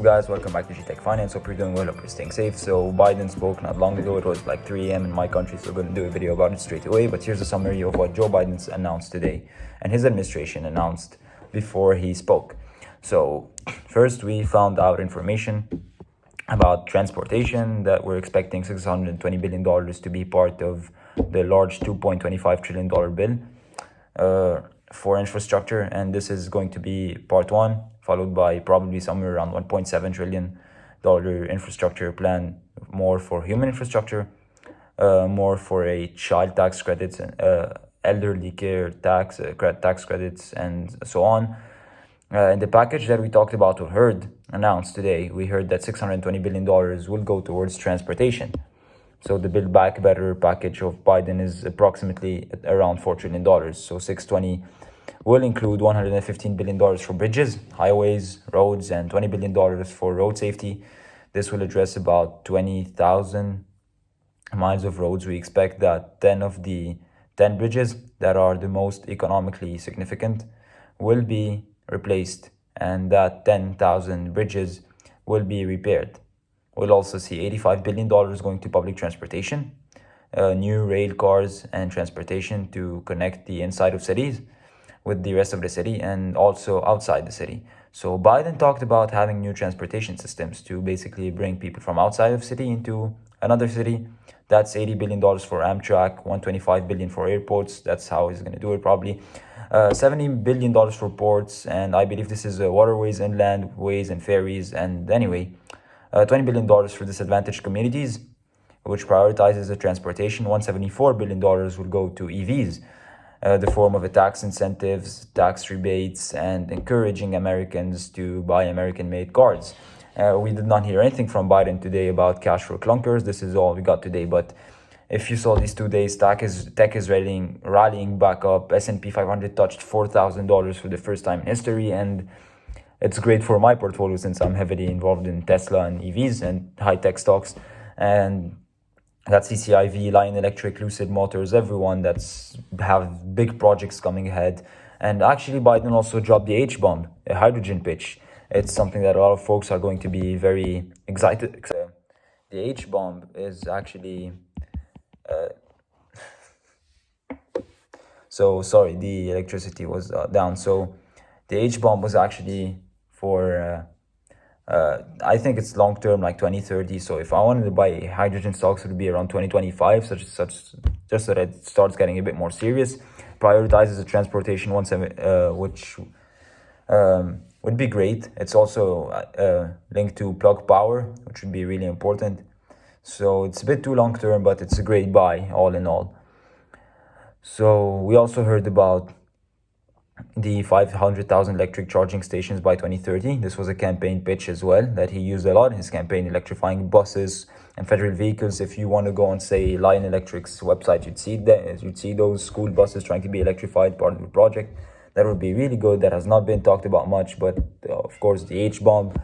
Guys, welcome back to GTech Finance. Hope you're doing well, hope you're staying safe. So Biden spoke not long ago. It was like 3 a.m. in my country, so we're going to do a video about it straight away. But here's a summary of what Joe Biden's announced today and his administration announced before he spoke. So first, we found out information about transportation that we're expecting $620 billion to be part of the large $2.25 trillion bill for infrastructure, and this is going to be part one, followed by probably somewhere around $1.7 trillion infrastructure plan, more for human infrastructure, more for a child tax credits, elderly care tax credits, and so on. In the package that we talked about or heard announced today, we heard that $620 billion will go towards transportation. So the Build Back Better package of Biden is approximately around $4 trillion. So 620 will include $115 billion for bridges, highways, roads, and $20 billion for road safety. This will address about 20,000 miles of roads. We expect that 10 of the 10 bridges that are the most economically significant will be replaced, and that 10,000 bridges will be repaired. We'll also see $85 billion going to public transportation, new rail cars and transportation to connect the inside of cities with the rest of the city and also outside the city. So Biden talked about having new transportation systems to basically bring people from outside of city into another city. That's $80 billion for Amtrak, $125 billion for airports. That's how he's going to do it probably. $70 billion for ports, and I believe this is waterways, inland ways, and ferries. And anyway, $20 billion for disadvantaged communities, which prioritizes the transportation. $174 billion will go to EVs, the form of a tax incentives, tax rebates, and encouraging Americans to buy American-made cars. We did not hear anything from Biden today about cash for clunkers. This is all we got today. But if you saw these 2 days, tech is rallying back up. S&P 500 touched $4,000 for the first time in history, and it's great for my portfolio since I'm heavily involved in Tesla and EVs and high-tech stocks. And that's CCIV, Lion Electric, Lucid Motors, everyone that's have big projects coming ahead. And actually, Biden also dropped the H-bomb, a hydrogen pitch. It's something that a lot of folks are going to be very excited. The H-bomb is actually... So sorry, the electricity was down. So the H-bomb was actually for... I think it's long term, like 2030. So if I wanted to buy hydrogen stocks, it would be around 2025, just so that it starts getting a bit more serious. Prioritizes the transportation which would be great. It's also linked to Plug Power, which would be really important. So it's a bit too long term, but it's a great buy all in all. So we also heard about the 500,000 electric charging stations by 2030. This was a campaign pitch as well that he used a lot in his campaign, electrifying buses and federal vehicles. If you want to go on, say, Lion Electric's website, you'd see those school buses trying to be electrified, part of the project. That would be really good. That has not been talked about much, but of course the H-bomb.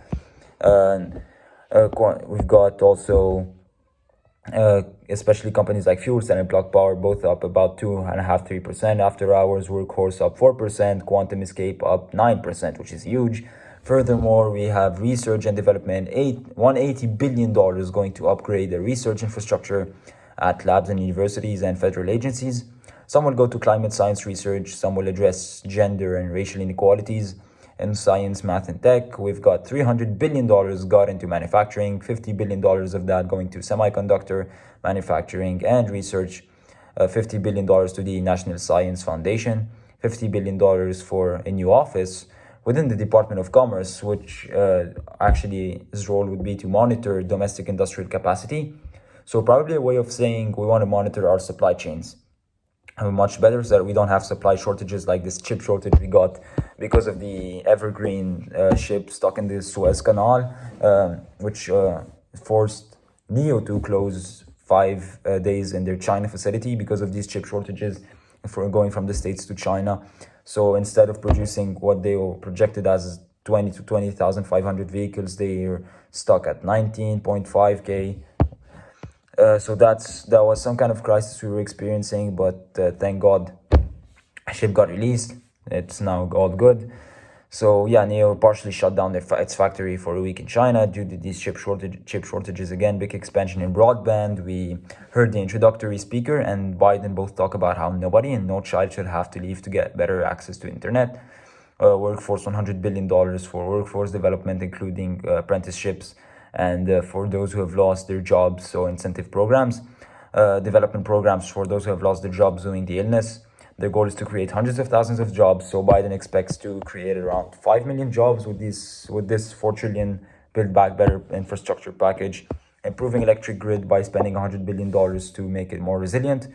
We've got also especially companies like FuelCell and Plug Power, both up about 2.5-3%. After Hours, Workhorse up 4%, Quantum Escape up 9%, which is huge. Furthermore, we have research and development, $180 billion going to upgrade the research infrastructure at labs and universities and federal agencies. Some will go to climate science research, some will address gender and racial inequalities in science, math, and tech. We've got $300 billion got into manufacturing, $50 billion of that going to semiconductor manufacturing and research, $50 billion to the National Science Foundation, $50 billion for a new office within the Department of Commerce, which actually his role would be to monitor domestic industrial capacity. So probably a way of saying we want to monitor our supply chains much better so that we don't have supply shortages like this chip shortage we got because of the Evergreen ship stuck in the Suez Canal, which forced NIO to close 5 days in their China facility because of these chip shortages for going from the States to China. So instead of producing what they were projected as 20 to 20,500 vehicles, they're stuck at 19.5K. So that was some kind of crisis we were experiencing, but thank God, ship got released. It's now all good. So yeah, NIO partially shut down its factory for a week in China due to these chip shortages again, big expansion in broadband. We heard the introductory speaker and Biden both talk about how nobody and no child should have to leave to get better access to internet. Workforce $100 billion for workforce development, including apprenticeships and for those who have lost their jobs, so incentive programs, development programs for those who have lost their jobs during the illness. The goal is to create hundreds of thousands of jobs. So Biden expects to create around 5 million jobs with this 4 trillion Build Back Better infrastructure package, improving electric grid by spending $100 billion to make it more resilient,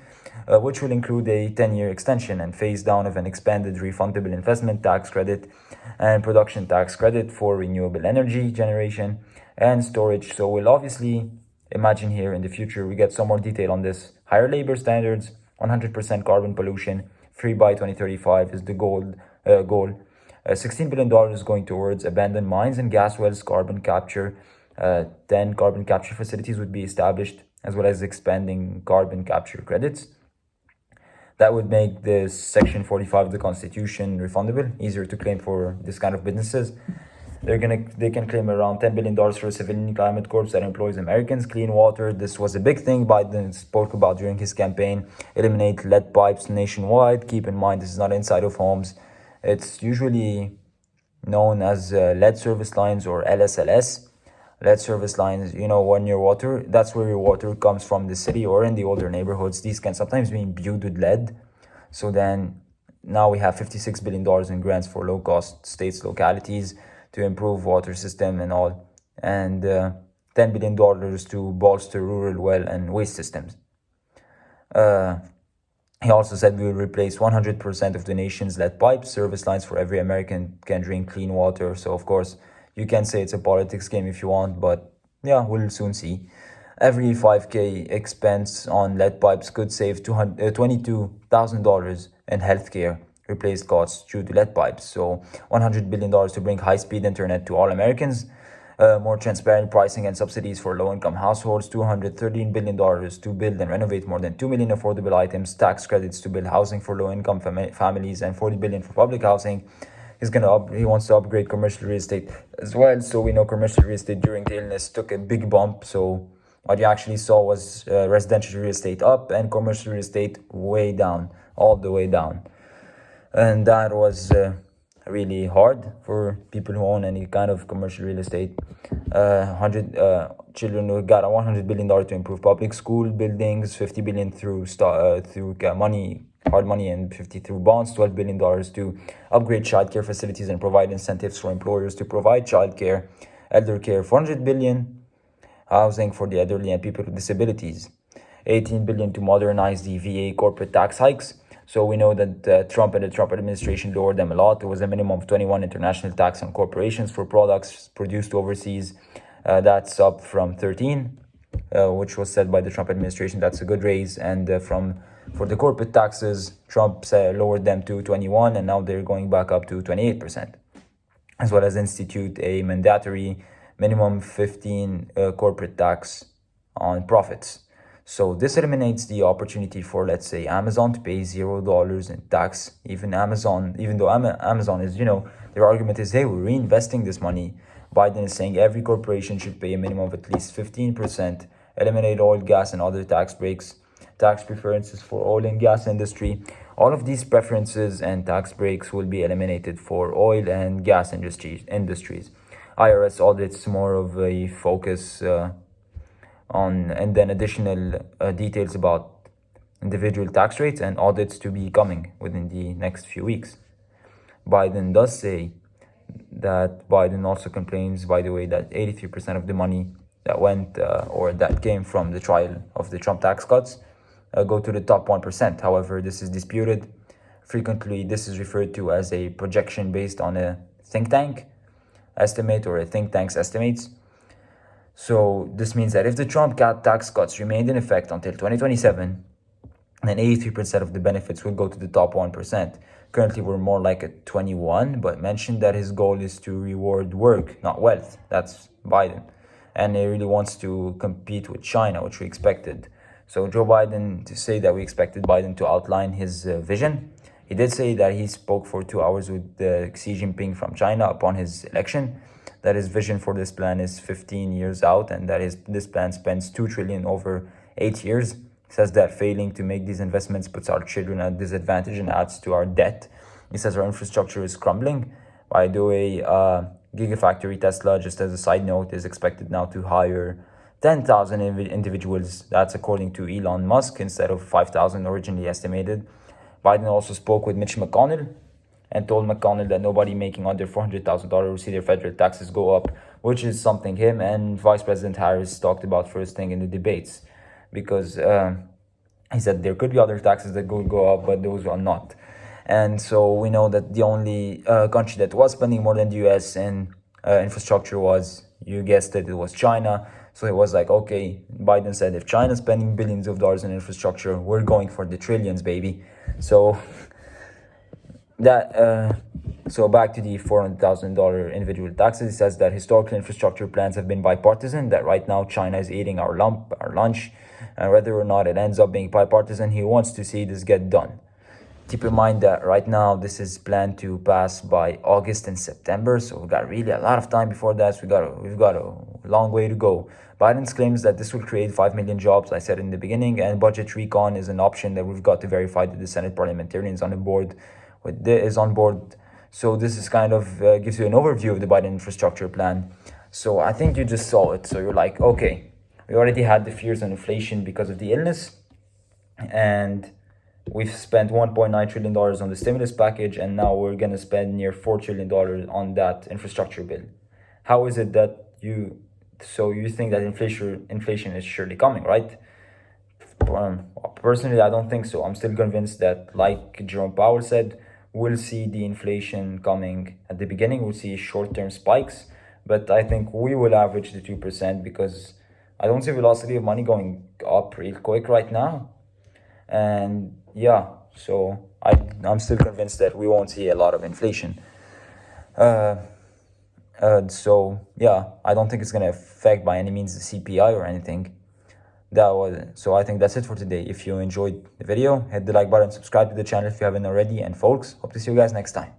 which will include a 10-year extension and phase down of an expanded refundable investment tax credit and production tax credit for renewable energy generation and storage. So we'll obviously imagine here in the future we get some more detail on this. Higher labor standards, 100% carbon pollution free by 2035 is the goal. $16 billion is going towards abandoned mines and gas wells, carbon capture. 10 carbon capture facilities would be established, as well as expanding carbon capture credits. That would make this Section 45 of the Constitution refundable, easier to claim for this kind of businesses. They can claim around $10 billion for a civilian climate corps that employs Americans. Clean water, this was a big thing Biden spoke about during his campaign. Eliminate lead pipes nationwide. Keep in mind, this is not inside of homes. It's usually known as lead service lines or LSLS. Lead service lines, when your water, that's where your water comes from the city or in the older neighborhoods. These can sometimes be imbued with lead. So then now we have $56 billion in grants for low-cost states, localities, to improve water system and all, and $10 billion to bolster rural well and waste systems. He also said we will replace 100% of the nation's lead pipe service lines for every American can drink clean water. So of course, you can say it's a politics game if you want, but yeah, we'll soon see. Every 5K expense on lead pipes could save $22,000 in healthcare replaced costs due to lead pipes. So $100 billion to bring high-speed internet to all Americans, more transparent pricing and subsidies for low-income households, $213 billion to build and renovate more than 2 million affordable items, tax credits to build housing for low-income families, and $40 billion for public housing. He wants to upgrade commercial real estate as well. So we know commercial real estate during the illness took a big bump. So what you actually saw was residential real estate up and commercial real estate way down, all the way down. And that was really hard for people who own any kind of commercial real estate. Children who got $100 billion to improve public school buildings, $50 billion through hard money, and $50 through bonds, $12 billion to upgrade childcare facilities and provide incentives for employers to provide childcare, elder care, $400 billion, housing for the elderly and people with disabilities, $18 billion to modernize the VA corporate tax hikes. So we know that Trump and the Trump administration lowered them a lot. There was a minimum of 21 international tax on corporations for products produced overseas. That's up from 13, which was said by the Trump administration. That's a good raise. And for the corporate taxes, Trump lowered them to 21, and now they're going back up to 28%, as well as institute a mandatory minimum 15 corporate tax on profits. So this eliminates the opportunity for, let's say, Amazon to pay $0 in tax. Even though Amazon is, their argument is, hey, we're reinvesting this money. Biden is saying every corporation should pay a minimum of at least 15%, eliminate oil, gas, and other tax breaks, tax preferences for oil and gas industry. All of these preferences and tax breaks will be eliminated for oil and gas industries. IRS audits more of a focus and then additional details about individual tax rates and audits to be coming within the next few weeks. Biden does say that Biden also complains, by the way, that 83% of the money that went or that came from the trial of the Trump tax cuts go to the top 1%. However, this is disputed. Frequently, this is referred to as a projection based on a think tank estimate or a think tank's estimates. So this means that if the Trump tax cuts remained in effect until 2027, then 83% of the benefits will go to the top 1%. Currently, we're more like at 21, but mentioned that his goal is to reward work, not wealth. That's Biden. And he really wants to compete with China, which we expected. So Joe Biden, to say that we expected Biden to outline his vision, He did say that he spoke for 2 hours with Xi Jinping from China upon his election, that his vision for this plan is 15 years out, and that this plan spends 2 trillion over 8 years. He says that failing to make these investments puts our children at disadvantage and adds to our debt. He says our infrastructure is crumbling. By the way, Gigafactory Tesla, just as a side note, is expected now to hire 10,000 individuals. That's according to Elon Musk, instead of 5,000 originally estimated. Biden also spoke with Mitch McConnell and told McConnell that nobody making under $400,000 will see their federal taxes go up, which is something him and Vice President Harris talked about first thing in the debates, because he said there could be other taxes that could go up, but those are not. And so we know that the only country that was spending more than the US in infrastructure was, you guessed it, it was China. So it was like, okay, Biden said if China's spending billions of dollars in infrastructure, we're going for the trillions, baby. So so back to the $400,000 individual taxes. He says that historical infrastructure plans have been bipartisan, that right now China is eating our lunch, and whether or not it ends up being bipartisan, he wants to see this get done. Keep in mind that right now this is planned to pass by August and September, so we've got really a lot of time before that. So we've got a long way to go. Biden claims that this will create 5 million jobs, I said in the beginning, and budget recon is an option that we've got to verify that the Senate parliamentarians on board. So this is kind of gives you an overview of the Biden infrastructure plan. So I think you just saw it. So you're like, okay, we already had the fears on inflation because of the illness, and we've spent $1.9 trillion on the stimulus package, and now we're going to spend near $4 trillion on that infrastructure bill. How is it that you think that inflation is surely coming, right? Personally, I don't think so. I'm still convinced that, like Jerome Powell said, we'll see the inflation coming at the beginning. We'll see short-term spikes, but I think we will average the 2% because I don't see velocity of money going up real quick right now. And yeah, so I'm still convinced that we won't see a lot of inflation. So yeah, I don't think it's going to affect by any means the CPI or anything. So I think that's it for today. If you enjoyed the video, hit the like button, subscribe to the channel if you haven't already, and folks, hope to see you guys next time.